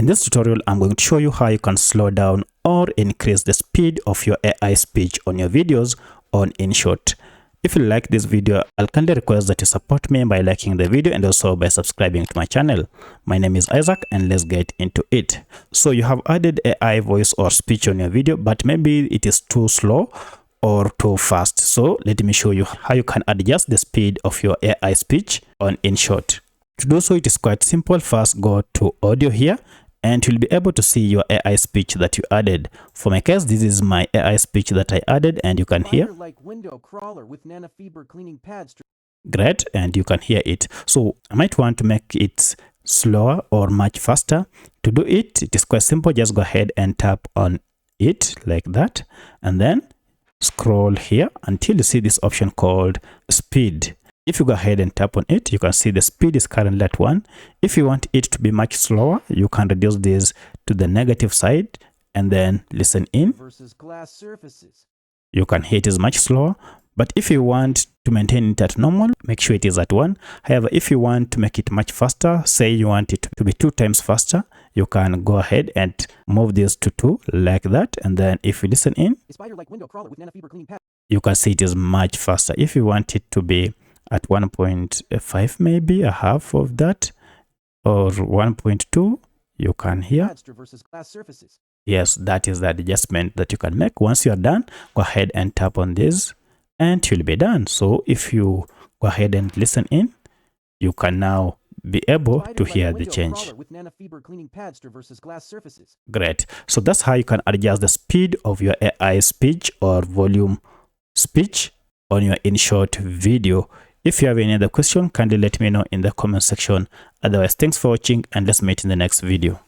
In this tutorial, I'm going to show you how you can slow down or increase the speed of your AI speech on your videos on InShot. If you like this video, I'll kindly request that you support me by liking the video and also by subscribing to my channel. My name is Isaac and let's get into it. So you have added AI voice or speech on your video, but maybe it is too slow or too fast. So let me show you how you can adjust the speed of your AI speech on InShot. To do so, it is quite simple. First, go to audio here and you'll be able to see your AI speech that you added. For my case, this is my AI speech that I added and you can hear. Like window crawler with nanofiber cleaning pads. Great, and you can hear it. So I might want to make it slower or much faster. To do it, it is quite simple. Just go ahead and tap on it like that and then scroll here until you see this option called speed. If you go ahead and tap on it, you can see the speed is currently at 1. If you want it to be much slower, you can reduce this to the negative side and then listen in. Versus glass surfaces. You can hear it is much slower. But if you want to maintain it at normal, make sure it is at 1. However, if you want to make it much faster, say you want it to be 2 times faster, you can go ahead and move this to 2 like that. And then if you listen in, Like window crawler with nanofiber cleaning pads. you can see it is much faster. If you want it to be at 1.5, maybe a half of that, or 1.2, you can hear. Versus glass surfaces. Yes, that is the adjustment that you can make. Once you are done, go ahead and tap on this and you'll be done. So if you go ahead and listen in, you can now be able to hear the change. With nanofiber cleaning pads versus glass surfaces. Great. So that's how you can adjust the speed of your AI speech or volume speech on your InShot video. If you have any other question, kindly let me know in the comment section. Otherwise, thanks for watching and let's meet in the next video.